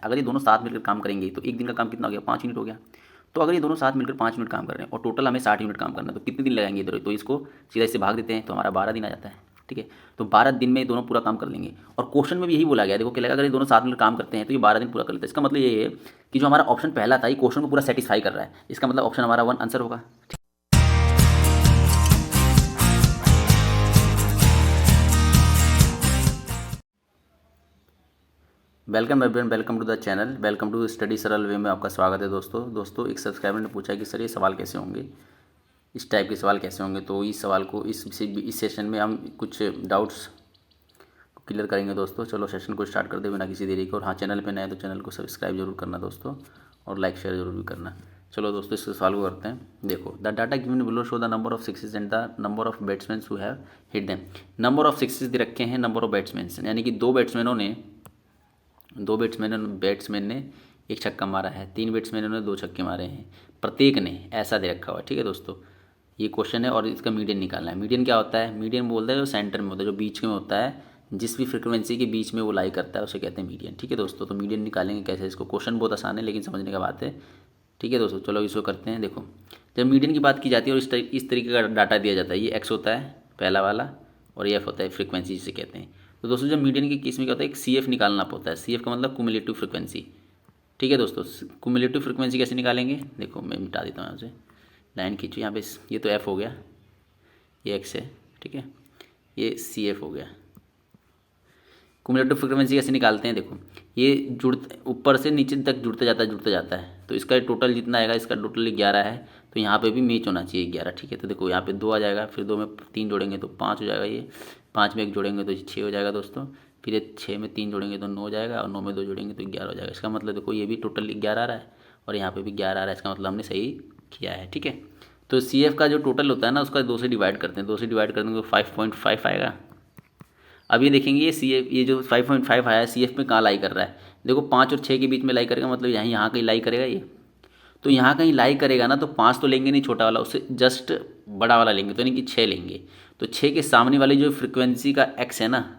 अगर ये दोनों साथ मिलकर काम करेंगे तो एक दिन का काम कितना हो गया, 5 यूनिट हो गया। तो अगर ये दोनों साथ मिलकर 5 यूनिट काम कर रहे हैं और टोटल हमें 60 यूनिट काम करना है तो कितने दिन लगाएंगे इधर, तो इसको सीधा इससे भाग देते हैं तो हमारा 12 दिन आ जाता है। ठीक है, तो 12 दिन में ये दोनों पूरा काम कर लेंगे। और क्वेश्चन में भी यही बोला गया, देखो क्या लगा, अगर ये दोनों साथ मिलकर काम करते हैं तो ये 12 दिन पूरा कर लेते हैं। इसका मतलब ये है कि जो हमारा ऑप्शन पहला था ये क्वेश्चन को पूरा सेटिस्फाई कर रहा है। इसका मतलब ऑप्शन हमारा 1 आंसर होगा। Welcome everyone, welcome to the channel, welcome to study Saral way में आपका स्वागत है। दोस्तों एक सब्सक्राइबर ने पूछा कि सर ये सवाल कैसे होंगे, इस टाइप के सवाल कैसे होंगे। तो इस सवाल को इस सेशन में हम कुछ डाउट्स को क्लियर करेंगे दोस्तों। चलो सेशन को स्टार्ट कर दे बिना किसी देरी के। और हाँ, चैनल पे नए तो चैनल को सब्सक्राइब जरूर करना दोस्तों, और लाइक शेयर जरूर भी करना। चलो दोस्तों इस सवाल को करते हैं। देखो, the data given below show the number of sixes and the number of batsman who have hit them. Number of sixes दे रखे हैं, नंबर ऑफ बैट्समैन, यानी कि दो बैट्समैन ने एक छक्का मारा है, 3 बैट्समैनों ने 2 छक्के मारे हैं, प्रत्येक ने, ऐसा दे रखा हुआ है। ठीक है दोस्तों, ये क्वेश्चन है और इसका मीडियन निकालना है। मीडियन क्या होता है, मीडियन बोलते हैं जो सेंटर में होता है, जो बीच में होता है, जिस भी फ्रिक्वेंसी के बीच में वो लाई करता है उसे कहते हैं मीडियन। ठीक है दोस्तों, तो मीडियन निकालेंगे कैसे, इसको क्वेश्चन बहुत आसान है लेकिन समझने का बात है। ठीक है दोस्तों, चलो इसको करते हैं। देखो, जब मीडियन की बात की जाती है और इस तरीके का डाटा दिया जाता है, ये एक्स होता है पहला वाला और ये एफ होता है फ्रिक्वेंसी जिसे कहते हैं। तो दोस्तों जब मीडियन के केस में क्या होता है, एक सी एफ निकालना पड़ता है। सी एफ का मतलब कुमुलेटिव फ्रिक्वेंसी। ठीक है दोस्तों, कुमुलेटिव फ्रिक्वेंसी कैसे निकालेंगे, देखो मैं मिटा देता हूँ यहाँ से, लाइन खींचो यहाँ पे, ये तो एफ हो गया, ये एक्स है, ठीक है, ये सी एफ हो गया। कुमुलेटिव फ्रिक्वेंसी कैसे निकालते हैं, देखो ये ऊपर से नीचे तक जुड़ते जाता है। तो इसका टोटल जितना आएगा, इसका टोटल 11 है, तो यहाँ पे भी मैच होना चाहिए 11। ठीक है, तो देखो यहाँ पे 2 आ जाएगा, फिर 2 में 3 जोड़ेंगे तो 5 हो जाएगा, ये 5 में 1 जोड़ेंगे तो 6 हो जाएगा दोस्तों, फिर ये 6 में 3 जोड़ेंगे तो 9 हो जाएगा, और 9 में 2 जोड़ेंगे तो 11 हो जाएगा। इसका मतलब देखो ये भी टोटल 11 आ रहा है और यहाँ पे भी 11 आ रहा है, इसका मतलब हमने सही किया है। ठीक है, तो सी एफ का जो टोटल होता है ना, उसका 2 से डिवाइड करते हैं, 2 से डिवाइड करने को 5.5 आएगा। अब ये देखेंगे ये सी एफ, ये जो 5.5 आया है सी एफ में कहाँ लाई कर रहा है, देखो 5 और 6 के बीच में लाई करेगा, मतलब यहाँ कहीं लाई करेगा ये। तो यहाँ कहीं लाई करेगा ना, तो 5 तो लेंगे नहीं छोटा वाला, उससे जस्ट बड़ा वाला लेंगे, तो यानी कि 6 लेंगे। तो 6 के सामने वाली जो फ्रिक्वेंसी का एक्स है ना,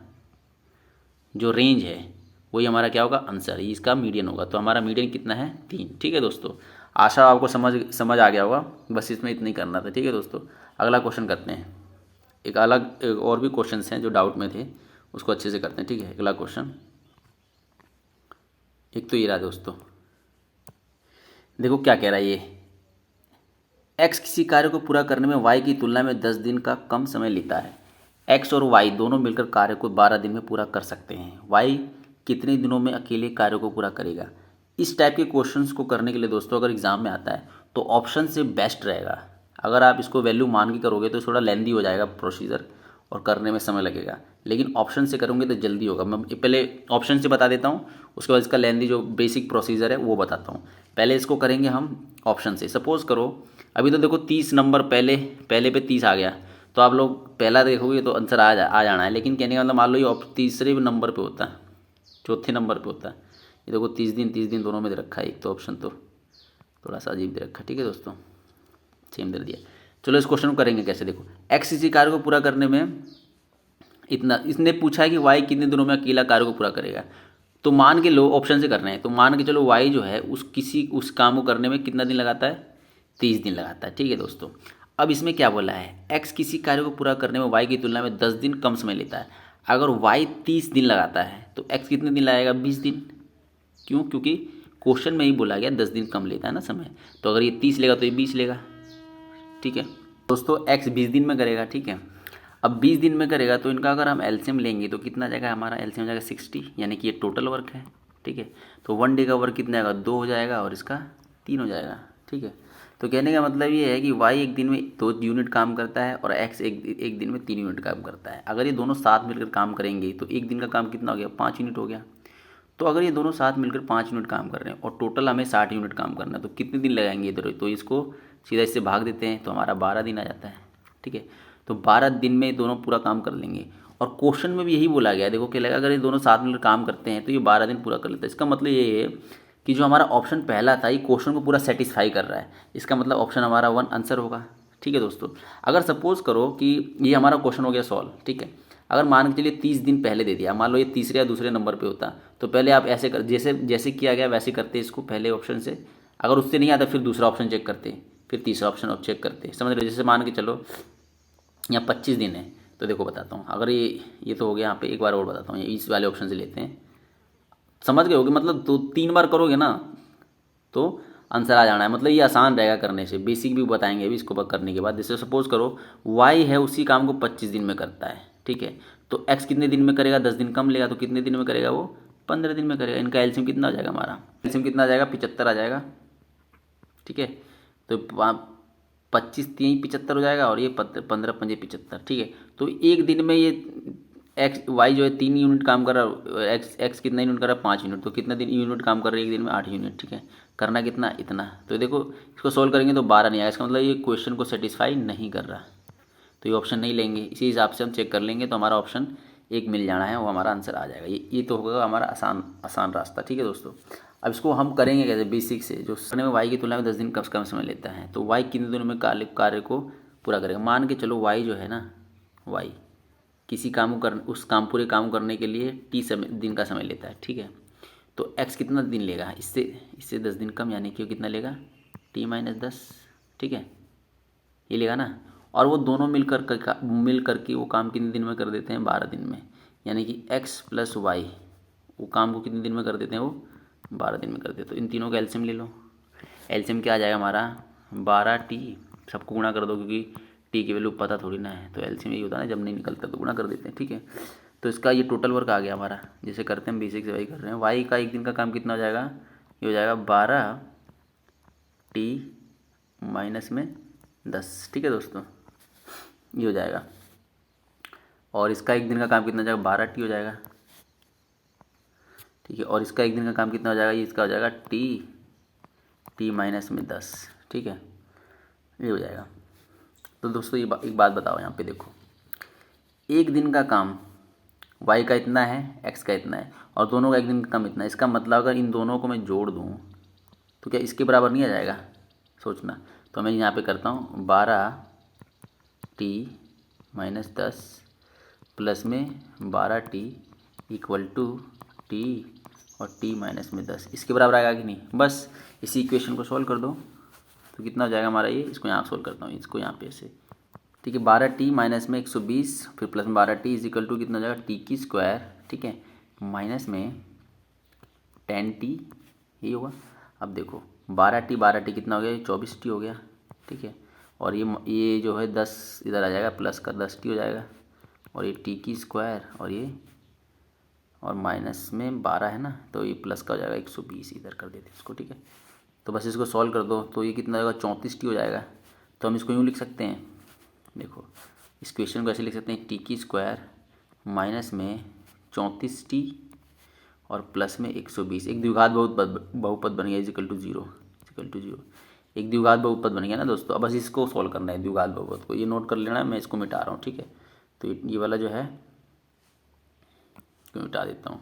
जो रेंज है, वही हमारा क्या होगा, आंसर, इसका मीडियन होगा। तो हमारा मीडियन कितना है, 3। ठीक है दोस्तों, आशा आपको समझ आ गया होगा, बस इसमें इतना ही करना था। ठीक है दोस्तों, अगला क्वेश्चन करते हैं। एक और भी क्वेश्चंस हैं जो डाउट में थे, उसको अच्छे से करते हैं। ठीक है, अगला क्वेश्चन, एक तो ये रहा दोस्तों, देखो क्या कह रहा है ये, एक्स किसी कार्य को पूरा करने में वाई की तुलना में 10 दिन का कम समय लेता है। एक्स और वाई दोनों मिलकर कार्य को 12 दिन में पूरा कर सकते हैं। वाई कितने दिनों में अकेले कार्य को पूरा करेगा। इस टाइप के क्वेश्चंस को करने के लिए दोस्तों अगर एग्जाम में आता है तो ऑप्शन से बेस्ट रहेगा। अगर आप इसको वैल्यू मान के करोगे तो थोड़ा लेंदी हो जाएगा प्रोसीजर और करने में समय लगेगा, लेकिन ऑप्शन से करोगे तो जल्दी होगा। मैं पहले ऑप्शन से बता देता हूँ, उसके बाद इसका लेंदी जो बेसिक प्रोसीजर है वो बताता हूँ। पहले इसको करेंगे हम ऑप्शन से। सपोज़ करो अभी तो देखो 30 नंबर पहले पे 30 आ गया, तो आप लोग पहला देखोगे तो आंसर आ जाना है। लेकिन कहने का मतलब मान लो ये तीसरे नंबर पे होता है, चौथे नंबर पे होता है। ये देखो 30 दिन दोनों में दे रखा है, एक तो ऑप्शन तो थोड़ा सा अजीब दे रखा है। ठीक है दोस्तों, सेम दे दिया। चलो इस क्वेश्चन को करेंगे कैसे, देखो एक्स इसी कार्य को पूरा करने में इतना, इसने पूछा है कि वाई कितने दिनों में अकेला कार्य को पूरा करेगा। तो मान के लो, ऑप्शन से कर रहे हैं तो मान के चलो वाई जो है उस काम को करने में कितना दिन लगाता है, 30 दिन लगाता है। ठीक है दोस्तों, अब इसमें क्या बोला है, एक्स किसी कार्य को पूरा करने में वाई की तुलना में 10 दिन कम समय लेता है। अगर वाई 30 दिन लगाता है तो एक्स कितने दिन लगाएगा, 20 दिन। क्यों, क्योंकि क्वेश्चन में ही बोला गया 10 दिन कम लेता है ना समय, तो अगर ये 30 लेगा तो ये 20 लेगा। ठीक है दोस्तों, एक्स 20 दिन में करेगा। ठीक है, अब 20 दिन में करेगा तो इनका अगर हम एलसीएम लेंगे तो कितना जाएगा, हमारा एलसीएम हो जाएगा 60, यानी कि ये टोटल वर्क है। ठीक है, तो 1 डे का वर्क कितना आएगा, 2 हो जाएगा और इसका 3 हो जाएगा। ठीक है, तो कहने का मतलब ये है कि वाई एक दिन में 2 यूनिट काम करता है और एक्स एक दिन में 3 यूनिट काम करता है। अगर ये दोनों साथ मिलकर काम करेंगे तो एक दिन का काम कितना हो गया, 5 यूनिट हो गया। तो अगर ये दोनों साथ मिलकर 5 यूनिट काम कर रहे हैं और टोटल हमें 60 यूनिट काम करना है, तो कितने दिन लगाएंगे इधर, तो इसको सीधा इससे भाग देते हैं तो हमारा 12 दिन आ जाता है। ठीक है, तो 12 दिन में दोनों पूरा काम कर लेंगे। और क्वेश्चन में भी यही बोला गया है, देखो क्या लगा, अगर ये दोनों साथ मिलकर काम करते हैं तो ये 12 दिन पूरा कर लेते हैं। इसका मतलब ये है कि जो हमारा ऑप्शन पहला था ये क्वेश्चन को पूरा सेटिस्फाई कर रहा है। इसका मतलब ऑप्शन हमारा 1 आंसर होगा। ठीक है दोस्तों, अगर सपोज़ करो कि ये हमारा क्वेश्चन हो गया सॉल्व। ठीक है, अगर मान के चलिए 30 दिन पहले दे दिया, मान लो ये तीसरे या दूसरे नंबर पे होता तो पहले आप ऐसे कर, जैसे जैसे किया गया वैसे करते इसको पहले ऑप्शन से, अगर उससे नहीं आता फिर दूसरा ऑप्शन चेक करते, फिर तीसरा ऑप्शन और चेक करते, समझ रहे हो। जैसे मान के चलो यहाँ 25 दिन है, तो देखो बताता हूँ, अगर ये तो हो गया यहाँ पे, एक बार और बताता हूँ, इस वाले ऑप्शन से लेते हैं, समझ गए होगे, मतलब 2-3 बार करोगे ना तो आंसर आ जाना है, मतलब ये आसान रहेगा करने से, बेसिक भी बताएंगे अभी इसको करने के बाद। जैसे सपोज करो वाई है, उसी काम को 25 दिन में करता है, ठीक है, तो एक्स कितने दिन में करेगा, 10 दिन कम लेगा, तो कितने दिन में करेगा वो, 15 दिन में करेगा। इनका एलसीएम कितना आ जाएगा, हमारा एलसीएम कितना आ जाएगा, 75 आ जाएगा, ठीक है। तो 25×3 = 75 हो जाएगा, और ये 15×5 = 75, ठीक है। तो एक दिन में ये एक्स वाई जो है 3 यूनिट काम कर रहा है, एक्स कितना यूनिट कर रहा है, 5 यूनिट, तो कितना दिन यूनिट काम कर रहे हैं एक दिन में, 8 यूनिट, ठीक है। करना कितना, इतना। तो देखो इसको सोल्व करेंगे तो 12 नहीं आएगा, इसका मतलब ये क्वेश्चन को सेटिस्फाई नहीं कर रहा, तो ये ऑप्शन नहीं लेंगे। इसी हिसाब से हम चेक कर लेंगे, तो हमारा ऑप्शन एक मिल जाना है, वो हमारा आंसर आ जाएगा। ये तो होगा हमारा आसान आसान रास्ता, ठीक है दोस्तों। अब इसको हम करेंगे कैसे, बेसिक से, जो करने में वाई की तुलना में 10 दिन कम समय लेता है, तो वाई कितने दिनों में कार्य को पूरा करेगा। मान के चलो वाई जो है ना, वाई किसी काम को उस पूरे काम करने के लिए दिन का समय लेता है, ठीक है। तो एक्स कितना दिन लेगा, इससे 10 दिन कम, यानी कि कितना लेगा, t-10, ठीक है, ये लेगा ना। और वो दोनों मिल करके वो काम कितने दिन में कर देते हैं, 12 दिन में, यानी कि x + y वो काम को कितने दिन में कर देते हैं, वो 12 दिन में कर देते हैं। तो इन तीनों का एलसीएम ले लो, एलसीएम क्या आ जाएगा हमारा, 12t, सबको गुणा कर दो, क्योंकि टी की वैल्यू पता थोड़ी ना है, तो एलसीएम यही होता है ना, जब नहीं निकलता तो गुणा कर देते हैं, ठीक है। तो इसका ये टोटल वर्क आ गया हमारा, जैसे करते हैं हम बेसिक से वही कर रहे हैं। वाई का एक दिन का काम कितना हो जाएगा, ये हो जाएगा 12t-10, ठीक है दोस्तों, ये हो जाएगा। और इसका एक दिन का काम कितना हो जाएगा, 12t हो जाएगा, ठीक है। और इसका एक दिन का काम कितना हो जाएगा, ये इसका हो जाएगा t-10, ठीक है, ये हो जाएगा। तो दोस्तों ये एक बात बताओ, यहाँ पे देखो, एक दिन का काम y का इतना है, x का इतना है, और दोनों का एक दिन का काम इतना है। इसका मतलब अगर इन दोनों को मैं जोड़ दूँ तो क्या इसके बराबर नहीं आ जाएगा, सोचना। तो मैं यहाँ पे करता हूँ, 12t-10 प्लस में 12t = t और t-10, इसके बराबर आएगा कि नहीं। बस इसी इक्वेशन को सॉल्व कर दो, तो कितना हो जाएगा हमारा ये, इसको यहाँ सॉल्व करता हूँ, इसको यहाँ पे ऐसे, ठीक है। 12t माइनस में 120, फिर प्लस में 12t = कितना हो जाएगा, t², ठीक है, माइनस में 10t, यही होगा। अब देखो 12t कितना हो गया, 24t हो गया, ठीक है। और ये जो है 10 इधर आ जाएगा, प्लस का 10t हो जाएगा, और ये t² और ये, और माइनस में 12 है ना, तो ये प्लस का हो जाएगा 120, इधर कर देते इसको, ठीक है। तो बस इसको सॉल्व कर दो, तो ये कितना होगा, 34t हो जाएगा। तो हम इसको यूँ लिख सकते हैं, देखो इस क्वेश्चन को ऐसे लिख सकते हैं, t² माइनस में 34t और प्लस में 120, एक द्विघात बहुपद बन गया, = 0, एक द्विघात बहुपद बन गया ना दोस्तों। अब बस इसको सॉल्व करना है, द्विघात बहुपद को, ये नोट कर लेना है, मैं इसको मिटा रहा हूँ, ठीक है। तो ये वाला जो है इसको मिटा देता हूँ,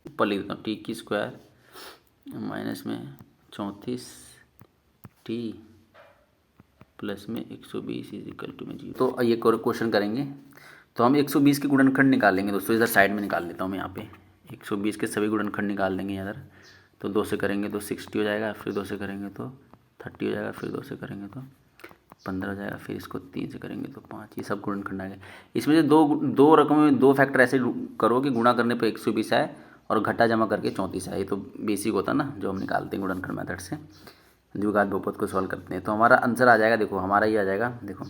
ऊपर लिख देता हूँ, t² माइनस में 34t प्लस में 120 = 0। तो ये क्वेश्चन करेंगे, तो हम 120 के गुणनखंड निकालेंगे दोस्तों, इधर साइड में निकाल लेता हूँ मैं, यहाँ पे 120 के सभी गुणनखंड निकाल देंगे इधर। तो 2 से करेंगे तो 60 हो जाएगा, फिर 2 से करेंगे तो 30 हो जाएगा, फिर 2 से करेंगे तो 15 हो जाएगा, फिर इसको 3 से करेंगे तो 5, ये सब गुणनखंड आ गए। इसमें से दो रकम में 2 फैक्टर ऐसे करो कि गुणा करने पर 120 आए और घटा जमा करके 34 आए, ये तो बेसिक होता ना, जो हम निकालते हैं गुणनखंड मेथड से, द्विघात बहुपद को सॉल्व करते हैं। तो हमारा आंसर आ जाएगा, देखो हमारा ये आ जाएगा, देखो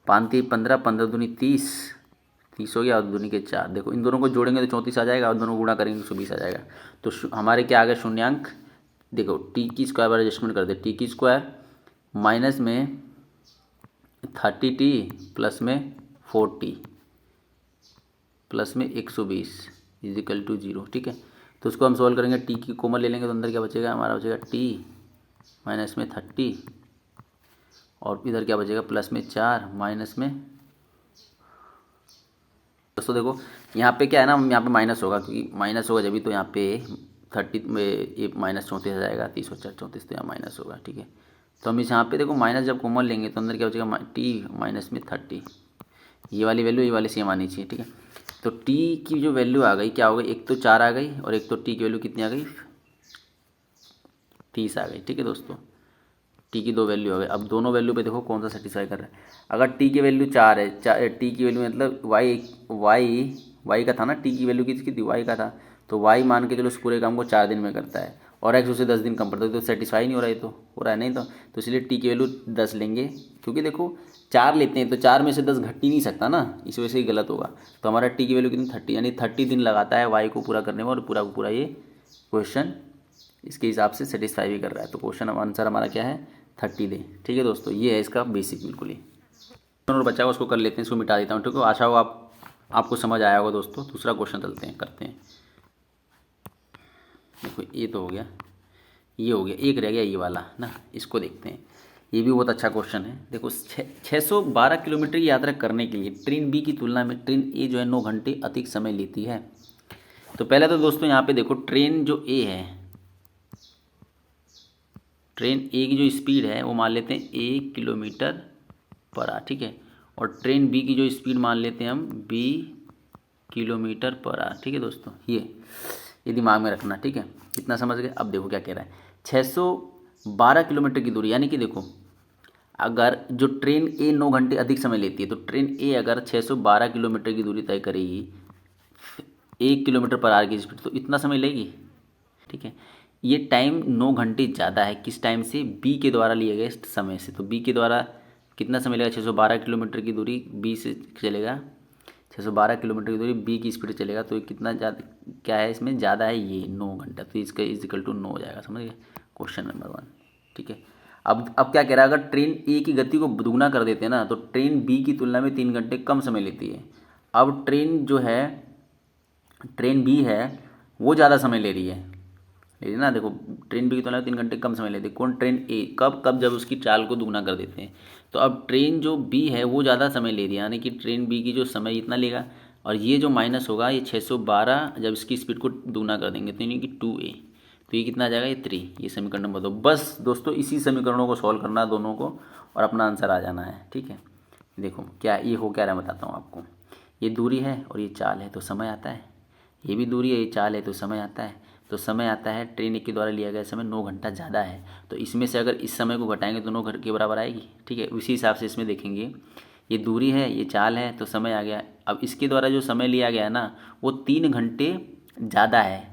5×3 = 15, 15×2 = 30, 30 हो गया, और 2 के 4, देखो इन दोनों को जोड़ेंगे तो 34 आ जाएगा, और दोनों गुणा करेंगे तो 120 आ जाएगा। तो हमारे क्या आ गया, शून्यांक, देखो t² पर एडजस्टमेंट कर दे, t² माइनस में 30t प्लस में 4t प्लस में 120 = 0, ठीक है। तो उसको हम सॉल्व करेंगे, t की कॉमन ले लेंगे तो अंदर क्या बचेगा, हमारा बचेगा t माइनस में 30, और इधर क्या बचेगा, प्लस में 4 माइनस में। दोस्तों देखो यहाँ पे क्या है ना, यहाँ पे माइनस होगा, क्योंकि माइनस होगा जब, तो यहाँ पे 30 में ये माइनस 34 आ जाएगा, 30 और 4 34, तो यहाँ माइनस होगा, ठीक है। तो हम इस यहाँ पे देखो माइनस जब कॉमन लेंगे तो अंदर क्या बचेगा, t माइनस में 30, ये वाली वैल्यू ये वाली सेम आनी चाहिए, ठीक है। तो टी की जो वैल्यू आ गई क्या हो गई, एक तो 4 आ गई और एक तो टी की वैल्यू कितनी आ गई, 30 आ गई। ठीक है दोस्तों, टी की 2 वैल्यू आ गई। अब दोनों वैल्यू पे देखो कौन सा सेटिस्फाई कर रहा है। अगर टी की वैल्यू 4 है, टी की वैल्यू मतलब वाई वाई वाई का था ना, टी की वैल्यू किसकी थी, वाई का था। तो वाई मान के चलो उस पूरे काम को 4 दिन में करता है और एक्स उसे 10 दिन कम करता है, तो सेटिस्फाई नहीं हो रहा है, तो हो रहा है नहीं तो इसलिए टी की वैल्यू 10 लेंगे, क्योंकि देखो 4 लेते हैं तो 4 में से 10 घट ही नहीं सकता ना, इस वजह से ही गलत होगा। तो हमारा टी की वैल्यू कितनी 30, यानी 30 दिन लगाता है वाई को पूरा करने में, और पूरा का पूरा ये क्वेश्चन इसके हिसाब से सेटिस्फाई भी कर रहा है। तो क्वेश्चन आंसर हमारा क्या है, 30 डे। ठीक है दोस्तों, ये है इसका बेसिक बिल्कुल ही। और बचा हुआ उसको कर लेते हैं, इसको मिटा देता हूँ। ठीक है, आशा हो आपको समझ आया होगा दोस्तों। दूसरा क्वेश्चन चलते हैं, करते हैं। देखो ये तो हो गया, ये हो गया, एक रह गया ये वाला ना, इसको देखते हैं। ये भी बहुत अच्छा क्वेश्चन है। देखो 612 किलोमीटर की यात्रा करने के लिए ट्रेन बी की तुलना में ट्रेन ए जो है 9 घंटे अधिक समय लेती है। तो पहले तो दोस्तों यहाँ पे देखो, ट्रेन जो ए है, ट्रेन ए की जो स्पीड है वो मान लेते हैं 1 किलोमीटर पर आवर। ठीक है, और ट्रेन बी की जो स्पीड मान लेते हैं हम 20 किलोमीटर पर आवर। ठीक है दोस्तों, ये दिमाग में रखना। ठीक है, कितना समझ गए। अब देखो क्या कह रहा है, 612 किलोमीटर की दूरी, यानी कि देखो अगर जो ट्रेन ए 9 घंटे अधिक समय लेती है, तो ट्रेन ए अगर 612 किलोमीटर की दूरी तय करेगी 1 किलोमीटर पर आवर की स्पीड, तो इतना समय लेगी। ठीक है, ये टाइम 9 घंटे ज़्यादा है किस टाइम से, बी के द्वारा लिए गए समय से। तो बी के द्वारा कितना समय लेगा, 612 किलोमीटर की दूरी बी से चलेगा, 612 किलोमीटर की दूरी बी की स्पीड चलेगा, तो ये कितना ज़्यादा क्या है, इसमें ज़्यादा है ये 9 घंटा, तो इसका इजिकल टू 9 हो जाएगा। समझ गए, क्वेश्चन नंबर 1। ठीक है, अब क्या कह रहा है, अगर ट्रेन ए की गति को दुगना कर देते हैं ना, तो ट्रेन बी की तुलना में 3 घंटे कम समय लेती है। अब ट्रेन जो है, ट्रेन बी है वो ज़्यादा समय ले रही है, लेकिन ना देखो ट्रेन बी की तुलना में 3 घंटे कम समय लेती है। कौन, ट्रेन ए। कब कब, जब उसकी चाल को दुगना कर देते हैं। तो अब ट्रेन जो बी है वो ज़्यादा समय ले रही है, यानी कि ट्रेन बी की जो समय इतना लेगा, और ये जो माइनस होगा ये 612, जब इसकी स्पीड को दुगना कर देंगे तो यानी कि 2a, तो ये कितना आ जाएगा, ये 3। ये समीकरण नंबर 2। बस दोस्तों इसी समीकरणों को सॉल्व करना है दोनों को, और अपना आंसर आ जाना है। ठीक है, देखो क्या ये हो क्या रहा है बताता हूँ आपको। ये दूरी है और ये चाल है, तो समय आता है। ये भी दूरी है, ये चाल है, तो समय आता है। तो समय आता है, ट्रेन के द्वारा लिया गया समय 9 घंटा ज़्यादा है, तो इसमें से अगर इस समय को घटाएंगे तो 9 घंटे के बराबर आएगी। ठीक है, उसी हिसाब से इसमें देखेंगे, ये दूरी है, ये चाल है, तो समय आ गया। अब इसके द्वारा जो समय लिया गया है ना, वो 3 घंटे ज़्यादा है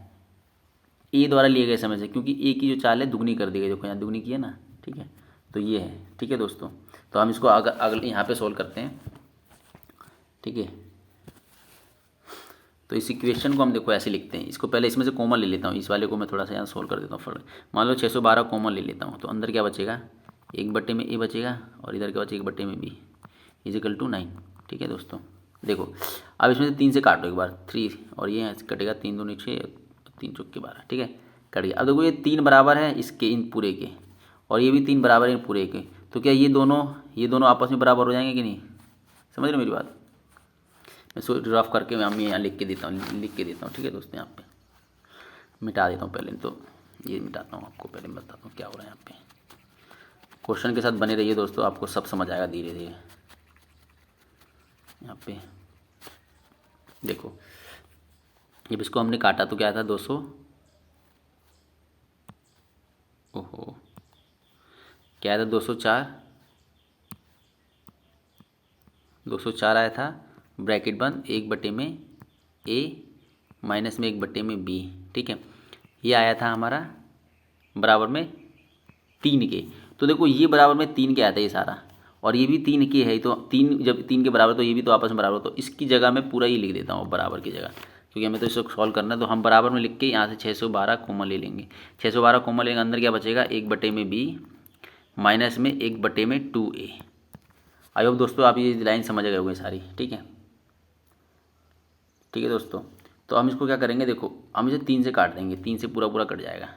ए द्वारा लिए गए समय से, क्योंकि ए की जो चाल है दुगनी कर दी गई, देखो यहाँ दुगनी की है ना। ठीक है, तो ये है। ठीक है दोस्तों, तो हम इसको अगले यहाँ पे सोल्व करते हैं। ठीक है, तो इस इक्वेशन को हम देखो ऐसे लिखते हैं। इसको पहले इसमें से कॉमन ले लेता हूँ, इस वाले को मैं थोड़ा सा यहाँ सोल्व कर देता हूँ। मान लो 612 कॉमन ले लेता हूँ, तो अंदर क्या बचेगा, 1 बटे में ए बचेगा, और इधर क्या बचेगा, 1 बटे में बी, इजिकल टू 9। ठीक है दोस्तों, देखो अब इसमें से 3 से काटो एक बार, 3, और ये कटेगा 3 दूनी 6, 3 चौके 12। ठीक है, कट गया। अब देखो ये 3 बराबर है इसके, इन पूरे के, और ये भी 3 बराबर है इन पूरे के, तो क्या ये दोनों आपस में बराबर हो जाएंगे कि नहीं। समझ रहे मेरी बात। मैं सो रफ करके मैं यहाँ लिख के देता हूँ। ठीक है दोस्तों, यहाँ पे मिटा देता हूँ पहले, तो ये मिटाता हूँ, आपको पहले बताता हूँ क्या हो रहा है यहाँ पे। क्वेश्चन के साथ बने रहिए दोस्तों, आपको सब समझ आएगा धीरे धीरे। यहाँ पे देखो, जब इसको हमने काटा तो क्या था, 200, ओहो क्या था, 204 आया था, ब्रैकेट बंद, 1 बटे में ए माइनस में 1 बटे में बी। ठीक है, ये आया था हमारा बराबर में 3 के। तो देखो ये बराबर में 3 के आया था ये सारा, और ये भी 3 के है, तो 3 जब 3 के बराबर, तो ये भी तो आपस में बराबर, तो इसकी जगह मैं पूरा ही लिख देता हूँ बराबर की जगह, क्योंकि हमें तो इसको सॉल्व करना है। तो हम बराबर में लिख के यहाँ से 612 कॉमन ले लेंगे। 612 कॉमन लेंगे, अंदर क्या बचेगा, 1 बटे में बी माइनस में 1 बटे में 2a। आई होप दोस्तों आप ये लाइन समझ गए होंगे सारी। ठीक है, ठीक है दोस्तों, तो हम इसको क्या करेंगे, देखो हम इसे 3 से काट देंगे, 3 से पूरा पूरा कट जाएगा।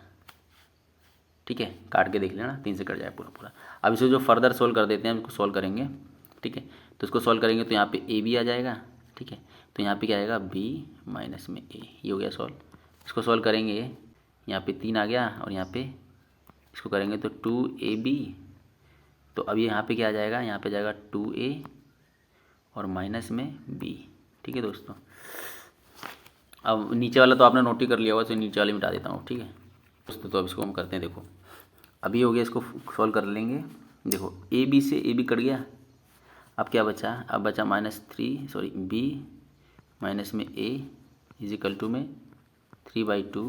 ठीक है, काट के देख लेना, 3 से कट जाए पूरा पूरा। अब इसे जो फर्दर सोल्व कर देते हैं, हम इसको सोल्व करेंगे। ठीक है, तो इसको सोल्व करेंगे तो यहाँ पे ए भी आ जाएगा। ठीक है, तो यहाँ पे क्या आएगा, बी माइनस में ए, ये हो गया सॉल्व। इसको सोल्व करेंगे, यहाँ पे 3 आ गया, और यहाँ पे इसको करेंगे तो 2ab, तो अब ये यहाँ पे क्या आ जाएगा, यहाँ पे जाएगा 2a और माइनस में b। ठीक है दोस्तों। अब नीचे वाला तो आपने नोट ही कर लिया होगा, तो नीचे वाले मिटा देता हूँ, ठीक है दोस्तों। तो अब इसको हम करते हैं, देखो अभी हो गया, इसको सॉल्व कर लेंगे। देखो ए बी से ए बी कट गया, अब क्या बचा, अब बचा -3 बी माइनस में ए इजिकल टू में 3/2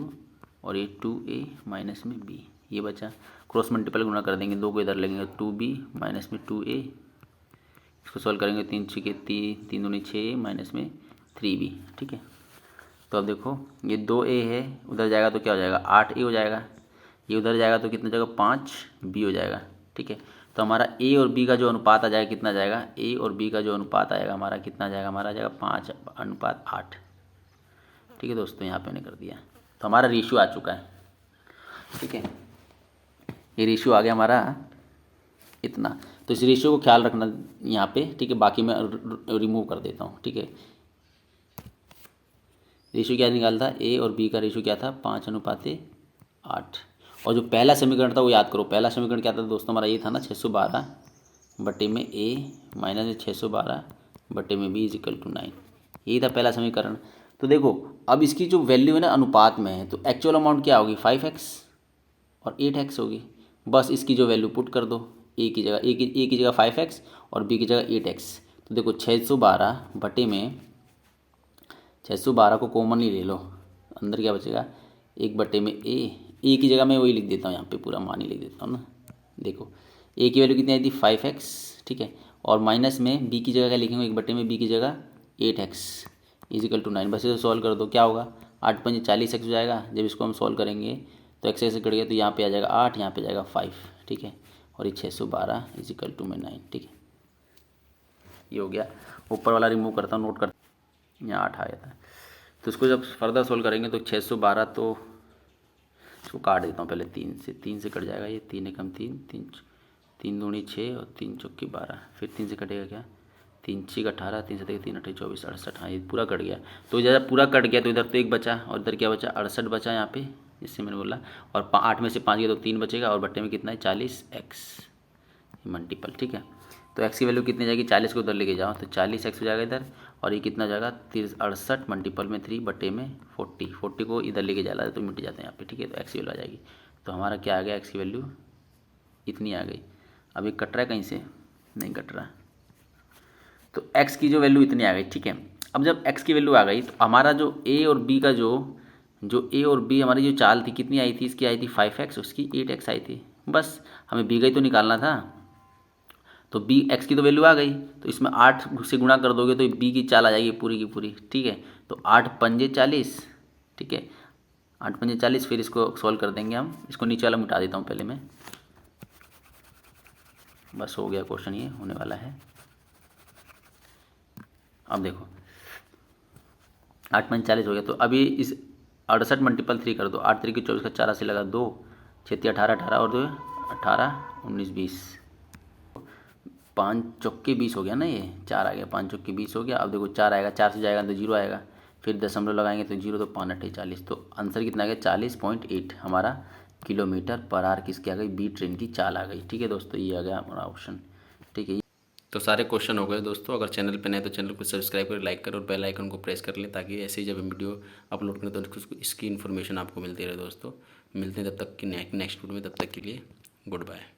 और ये 2a माइनस में b, ये बचा। क्रॉस मल्टीपल गुना कर देंगे, 2 को इधर लगेंगे 2b माइनस में 2a, इसको सॉल्व करेंगे 3 छः 3 दूनी 6 माइनस में 3b, ठीक है। तो अब देखो ये 2a है, उधर जाएगा तो क्या हो जाएगा 8a हो जाएगा, ये उधर जाएगा तो कितना जाएगा 5b हो जाएगा, ठीक है। तो हमारा a और b का जो अनुपात आ जाएगा कितना जाएगा, a और b का जो अनुपात आएगा हमारा कितना जाएगा, हमारा जाएगा 5:8, ठीक है दोस्तों। यहाँ पे मैंने कर दिया, तो हमारा रेशियो आ चुका है, ठीक है। ये रेशियो आ गया हमारा इतना, तो इस रेशियो को ख्याल रखना यहाँ पे, ठीक है। बाकी मैं रिमूव कर देता हूँ, ठीक है। रेशियो क्या निकाला था, ए और बी का रेशियो क्या था 5:8। और जो पहला समीकरण था वो याद करो, पहला समीकरण क्या था दोस्तों हमारा, ये था ना 612 बटे में ए माइनस 612 बटे में बी इजिकल टू 9, यही था पहला समीकरण। तो देखो अब इसकी जो वैल्यू है ना अनुपात में है, तो एक्चुअल अमाउंट क्या होगी 5x और 8x होगी। बस इसकी जो वैल्यू पुट कर दो, ए की जगह ए की जगह 5x और बी की जगह 8x। तो देखो 612 बटे में 612 को कॉमन ही ले लो, अंदर क्या बचेगा 1 बटे में ए की जगह मैं वही लिख देता हूँ, यहाँ पे पूरा मान ही लिख देता हूँ ना। देखो ए की वैल्यू कितनी आई थी 5x, ठीक है। और माइनस में बी की जगह क्या लिखेंगे 1 बटे में बी की जगह 8x इजिकल टू 9। बस इसे सॉल्व कर दो, क्या होगा 8 पंजे 40x हो जाएगा। जब इसको हम सॉल्व करेंगे तो x से कट गया, तो यहाँ पे आ जाएगा 8, यहाँ पे जाएगा 5, ठीक है। और ये 612 इजिकल टू में 9, ठीक है। ये हो गया, ऊपर वाला रिमूव करता हूँ, नोट करता हूँ, यहाँ 8 आया था। तो इसको जब फर्दर सॉल्व करेंगे तो 612, तो इसको काट देता हूँ पहले 3 से कट जाएगा ये, 3 एकम 3 दूनी 6 और 3 चौकी 12, फिर 3 से कटेगा क्या 3 6 18, 3 7 3 8 24 68, हाँ ये पूरा कट गया। तो जब पूरा कट गया तो इधर तो 1 बचा और इधर क्या बचा 68 बचा यहाँ पे, जिससे मैंने बोला। और 8 में से 5 गया तो 3 बचेगा और बट्टे में कितना है 40x मल्टीपल, ठीक है। तो x की वैल्यू कितनी जाएगी 40 को उधर लेके जाओ तो 40x हो जाएगा इधर, और ये कितना जाएगा 68 मल्टीपल में 3 बटे में 40 को इधर लेके जाना तो मिट जाता है यहाँ पे, ठीक है। तो x की वैल्यू आ जाएगी, तो हमारा क्या आ गया x की वैल्यू इतनी आ गई। अभी कट रहा है कहीं से, नहीं कट रहा, तो x की जो वैल्यू इतनी आ गई, ठीक है। अब जब x की वैल्यू आ गई तो हमारा जो a और b का जो a और b हमारी जो चाल थी कितनी आई थी, इसकी आई थी 5x, उसकी 8x आई थी। बस हमें b का ही तो निकालना था, तो b x की तो वैल्यू आ गई, तो इसमें 8 से गुणा कर दोगे तो b की चाल आ जाएगी पूरी की पूरी, ठीक है। तो 8 पंजे 40, ठीक है, 8 पंजे 40। फिर इसको सॉल्व कर देंगे हम, इसको नीचे वाला मिटा देता हूँ पहले मैं, बस हो गया क्वेश्चन, ये होने वाला है। अब देखो 8 पंजे 40 हो गया, तो अभी इस 68 मल्टीपल 3 कर दो, 8 3 की 24 का 4 से लगा 2 6 18 18 और 2 18 19 20, 5 चौके 20 हो गया ना, ये 4 आ गया, 5 चौके 20 हो गया। अब देखो 4 आएगा, 4 से जाएगा तो 0 आएगा, फिर दशमलव लगाएंगे तो 0, तो 5 8 40, तो आंसर कितना आ गया 40.8 हमारा किलोमीटर पर आवर किसकी आ गई, बी ट्रेन की चाल आ गई, ठीक है दोस्तों। ये आ गया हमारा ऑप्शन, ठीक है। तो सारे क्वेश्चन हो गए दोस्तों। अगर चैनल पर नए तो चैनल को सब्सक्राइब कर, लाइक करो और बेल आइकन को प्रेस कर लें, ताकि ऐसे ही जब वीडियो अपलोड करें तो इसकी इन्फॉर्मेशन आपको मिलती रहे दोस्तों। मिलते हैं तब तक की नेक्स्ट वीडियो में, तब तक के लिए गुड बाय।